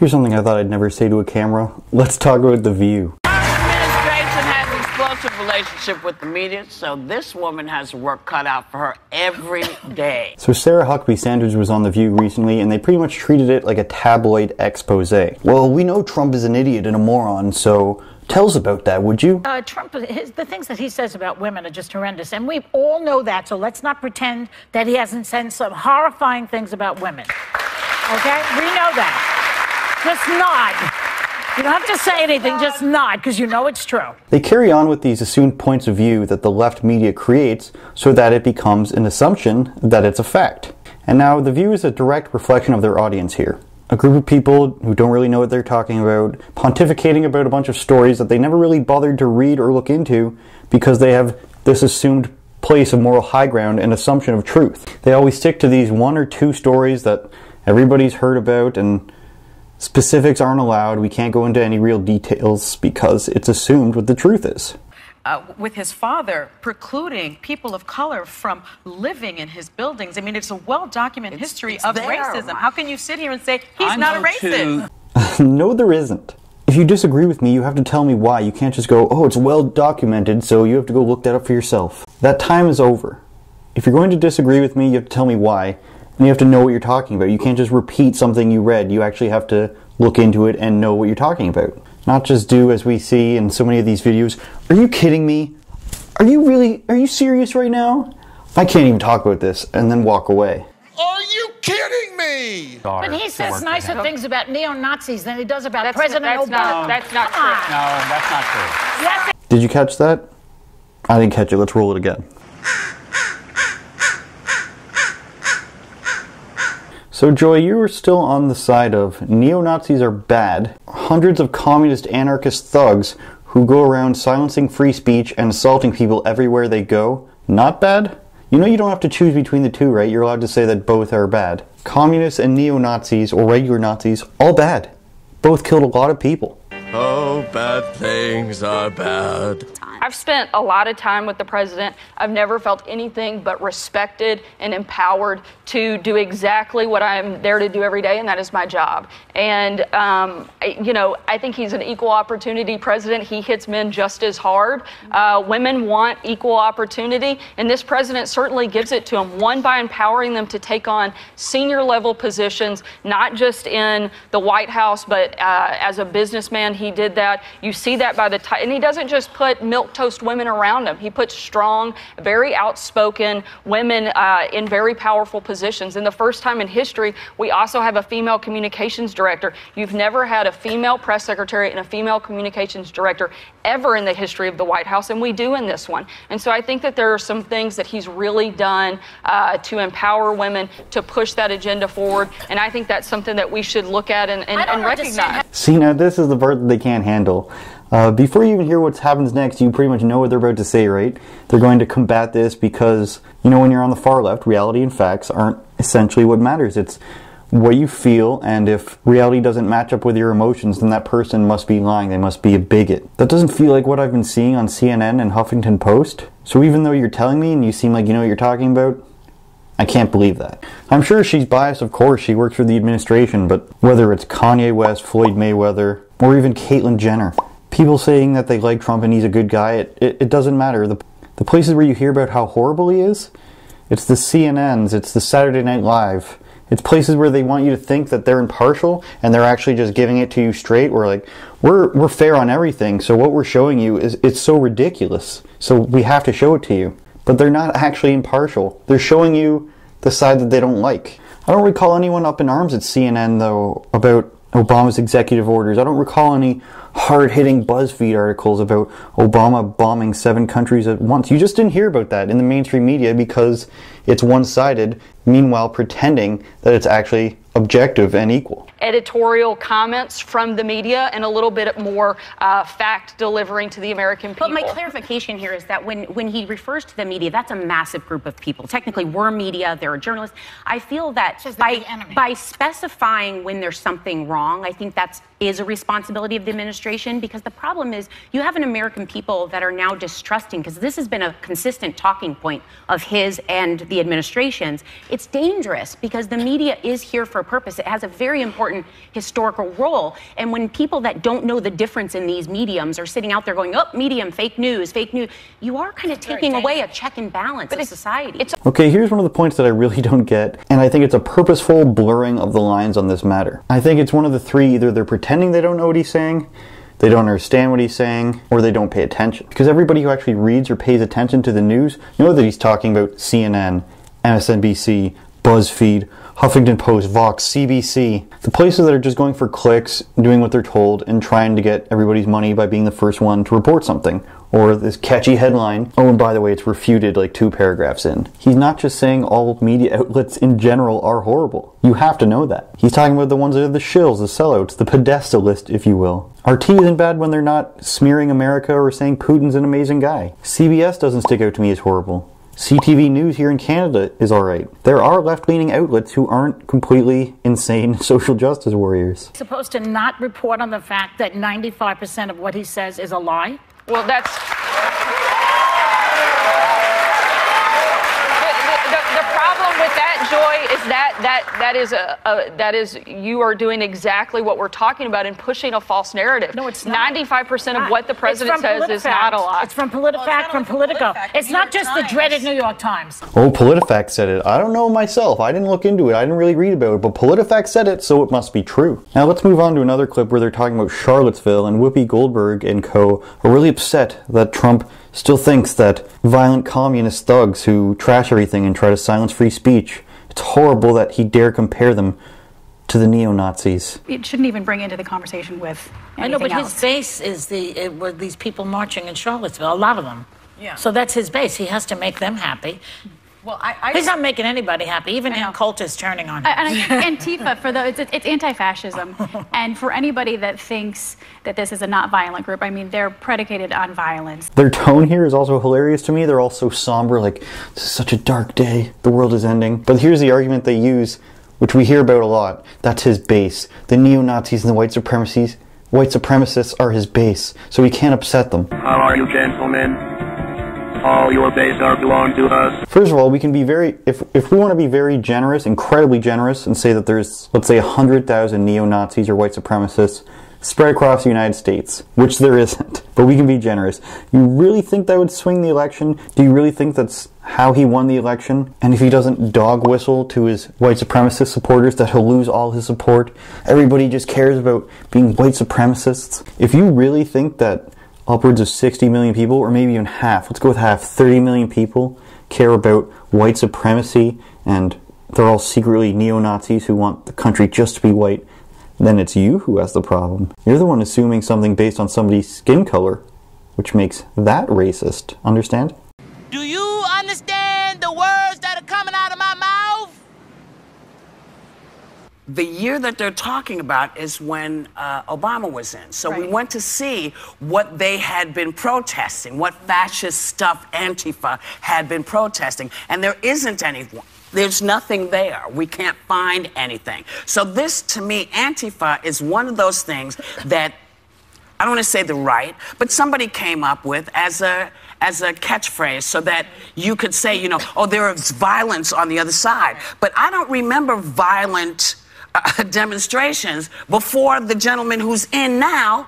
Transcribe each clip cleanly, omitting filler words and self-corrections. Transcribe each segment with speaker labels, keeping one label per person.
Speaker 1: Here's something I thought I'd never say to a camera. Let's talk about The View.
Speaker 2: Administration has an explosive relationship with the media, so this woman has work cut out for her every day.
Speaker 1: So Sarah Huckabee Sanders was on The View recently, and they pretty much treated it like a tabloid expose. Well, we know Trump is an idiot and a moron, so tell us about that, would you?
Speaker 3: Trump, the things that he says about women are just horrendous, and we all know that, so let's not pretend that he hasn't said some horrifying things about women. Okay? We know that. Just nod. You don't have to say anything, just nod, because you know it's true.
Speaker 1: They carry on with these assumed points of view that the left media creates so that it becomes an assumption that it's a fact. And now The View is a direct reflection of their audience here. A group of people who don't really know what they're talking about, pontificating about a bunch of stories that they never really bothered to read or look into because they have this assumed place of moral high ground and assumption of truth. They always stick to these one or two stories that everybody's heard about, and specifics aren't allowed. We can't go into any real details because it's assumed what the truth is.
Speaker 4: With his father precluding people of color from living in his buildings. I mean, it's a well-documented history of racism. How can you sit here and say he's not a racist?
Speaker 1: No, there isn't. If you disagree with me, you have to tell me why. You can't just go, oh, it's well documented, so you have to go look that up for yourself. That time is over. If you're going to disagree with me, you have to tell me why. And you have to know what you're talking about. You can't just repeat something you read. You actually have to look into it and know what you're talking about. Not just do as we see in so many of these videos. Are you kidding me? Are you serious right now? I can't even talk about this, and then walk away.
Speaker 5: Are you kidding me?
Speaker 3: But he says nicer things about neo-Nazis than he does about President Obama.
Speaker 4: That's not true.
Speaker 6: No, that's not true.
Speaker 3: Yes.
Speaker 1: Did you catch that? I didn't catch it. Let's roll it again. So, Joy, you are still on the side of neo-Nazis are bad. Hundreds of communist anarchist thugs who go around silencing free speech and assaulting people everywhere they go, not bad? You know you don't have to choose between the two, right? You're allowed to say that both are bad. Communists and neo-Nazis, or regular Nazis, all bad. Both killed a lot of people.
Speaker 5: Oh, bad things are bad.
Speaker 7: I've spent a lot of time with the president. I've never felt anything but respected and empowered to do exactly what I'm there to do every day, and that is my job. And, I think he's an equal opportunity president. He hits men just as hard. Women want equal opportunity, and this president certainly gives it to them. One, by empowering them to take on senior level positions, not just in the White House, but as a businessman, he did that. You see that by the time, and he doesn't just put milquetoast women around him. He puts strong, very outspoken women in very powerful positions. And the first time in history, we also have a female communications director. You've never had a female press secretary and a female communications director ever in the history of the White House, and we do in this one. And so I think that there are some things that he's really done to empower women, to push that agenda forward, and I think that's something that we should look at and recognize.
Speaker 1: See, now this is the part that they can't handle. Before you even hear what happens next, you pretty much know what they're about to say, right? They're going to combat this because, when you're on the far left, reality and facts aren't essentially what matters. It's what you feel, and if reality doesn't match up with your emotions, then that person must be lying. They must be a bigot. That doesn't feel like what I've been seeing on CNN and Huffington Post. So even though you're telling me and you seem like you know what you're talking about, I can't believe that. I'm sure she's biased, of course. She works for the administration, but whether it's Kanye West, Floyd Mayweather, or even Caitlyn Jenner, people saying that they like Trump and he's a good guy, it doesn't matter. The places where you hear about how horrible he is, it's the CNNs, it's the Saturday Night Live. It's places where they want you to think that they're impartial and they're actually just giving it to you straight. We're like, we're fair on everything, so what we're showing you it's so ridiculous, so we have to show it to you. But they're not actually impartial. They're showing you the side that they don't like. I don't recall anyone up in arms at CNN, though, about Obama's executive orders. I don't recall any hard-hitting BuzzFeed articles about Obama bombing 7 countries at once. You just didn't hear about that in the mainstream media because it's one-sided, meanwhile pretending that it's actually objective and equal.
Speaker 7: Editorial comments from the media and a little bit more fact delivering to the American people.
Speaker 8: But my clarification here is that when he refers to the media, that's a massive group of people. Technically, we're media, they're journalists. I feel that by specifying when there's something wrong, I think that is a responsibility of the administration, because the problem is you have an American people that are now distrusting, because this has been a consistent talking point of his and the administration's. It's dangerous because the media is here for a purpose. It has a very important important historical role. And when people that don't know the difference in these mediums are sitting out there going, oh, medium, fake news, you are kind of taking away a check and balance of society.
Speaker 1: Okay, here's one of the points that I really don't get, and I think it's a purposeful blurring of the lines on this matter. I think it's one of the three: either they're pretending they don't know what he's saying, they don't understand what he's saying, or they don't pay attention. Because everybody who actually reads or pays attention to the news know that he's talking about CNN, MSNBC, BuzzFeed, Huffington Post, Vox, CBC, the places that are just going for clicks, doing what they're told, and trying to get everybody's money by being the first one to report something. Or this catchy headline, oh, and by the way, it's refuted like 2 paragraphs in. He's not just saying all media outlets in general are horrible. You have to know that. He's talking about the ones that are the shills, the sellouts, the pedestalist, if you will. RT isn't bad when they're not smearing America or saying Putin's an amazing guy. CBS doesn't stick out to me as horrible. CTV News here in Canada is alright. There are left-leaning outlets who aren't completely insane social justice warriors.
Speaker 3: Supposed to not report on the fact that 95% of what he says is a lie?
Speaker 7: Well, that's... The problem with that, Joy, is that is you are doing exactly what we're talking about and pushing a false narrative.
Speaker 3: No, it's not.
Speaker 7: 95% of what the president says is not a lie.
Speaker 3: It's from PolitiFact, from Politico. It's not just the dreaded New York Times.
Speaker 1: Oh, PolitiFact said it. I don't know myself. I didn't look into it. I didn't really read about it, but PolitiFact said it, so it must be true. Now let's move on to another clip where they're talking about Charlottesville, and Whoopi, Goldberg and co. are really upset that Trump still thinks that violent communist thugs who trash everything and try to silence free speech, it's horrible that he dare compare them to the neo-Nazis.
Speaker 9: It shouldn't even bring into the conversation with anything
Speaker 3: I know, but
Speaker 9: else.
Speaker 3: his base is were these people marching in Charlottesville, a lot of them.
Speaker 4: Yeah.
Speaker 3: So that's his base. He has to make them happy.
Speaker 4: Well,
Speaker 3: he's not making anybody happy. Even him, cult is turning on him.
Speaker 9: And I think Antifa, it's anti-fascism. And for anybody that thinks that this is a not violent group, I mean, they're predicated on violence.
Speaker 1: Their tone here is also hilarious to me. They're all so somber, like, this is such a dark day. The world is ending. But here's the argument they use, which we hear about a lot. That's his base. The neo-Nazis and the white supremacists are his base, so he can't upset them.
Speaker 10: How are you, gentlemen? All your base are belong to us.
Speaker 1: First of all, we can be if we want to be very generous, incredibly generous, and say that there's, let's say, 100,000 neo-Nazis or white supremacists spread across the United States, which there isn't, but we can be generous. You really think that would swing the election? Do you really think that's how he won the election? And if he doesn't dog whistle to his white supremacist supporters, that he'll lose all his support? Everybody just cares about being white supremacists? If you really think that upwards of 60 million people, or maybe even half, let's go with half, 30 million people care about white supremacy, and they're all secretly neo-Nazis who want the country just to be white, then it's you who has the problem. You're the one assuming something based on somebody's skin color, which makes that racist. Understand?
Speaker 11: Do you understand the words that are coming out of my mouth?
Speaker 2: The year that they're talking about is when Obama was in. So we went to see what they had been protesting, what fascist stuff Antifa had been protesting. And there isn't anyone. There's nothing there. We can't find anything. So this, to me, Antifa is one of those things that, I don't want to say the right, but somebody came up with as a catchphrase so that you could say, you know, oh, there is violence on the other side. But I don't remember violent demonstrations before the gentleman who's in now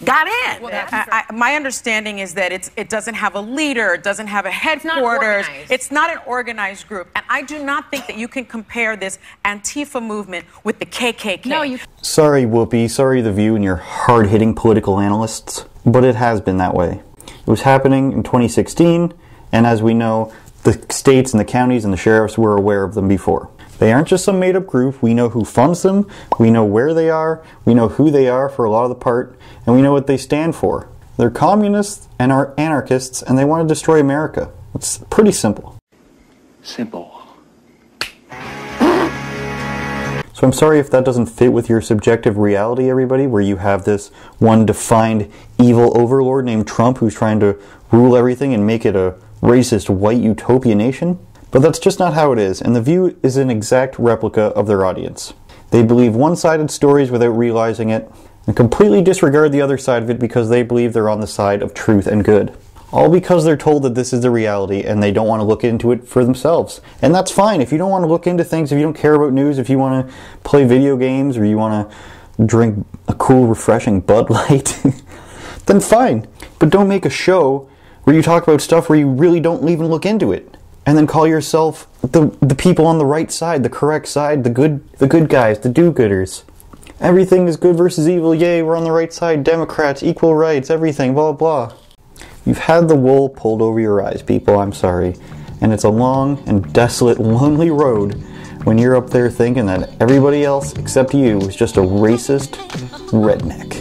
Speaker 2: got in.
Speaker 4: Well, my understanding is that it doesn't have a leader, it doesn't have a headquarters. It's not an organized group. And I do not think that you can compare this Antifa movement with the KKK.
Speaker 9: No,
Speaker 1: Sorry, Whoopi. Sorry, The View and your hard-hitting political analysts. But it has been that way. It was happening in 2016, and as we know, the states and the counties and the sheriffs were aware of them before. They aren't just some made-up group. We know who funds them, we know where they are, we know who they are for a lot of the part, and we know what they stand for. They're communists and are anarchists, and they want to destroy America. It's pretty simple.
Speaker 10: Simple.
Speaker 1: So I'm sorry if that doesn't fit with your subjective reality, everybody, where you have this one defined evil overlord named Trump who's trying to rule everything and make it a racist white utopia nation. But that's just not how it is, and The View is an exact replica of their audience. They believe one-sided stories without realizing it, and completely disregard the other side of it because they believe they're on the side of truth and good. All because they're told that this is the reality and they don't want to look into it for themselves. And that's fine. If you don't want to look into things, if you don't care about news, if you want to play video games or you want to drink a cool, refreshing Bud Light, then fine. But don't make a show where you talk about stuff where you really don't even look into it. And then call yourself the people on the right side, the correct side, the good guys, the do-gooders. Everything is good versus evil, yay, we're on the right side, Democrats, equal rights, everything, blah, blah. You've had the wool pulled over your eyes, people, I'm sorry. And it's a long and desolate, lonely road when you're up there thinking that everybody else except you is just a racist redneck.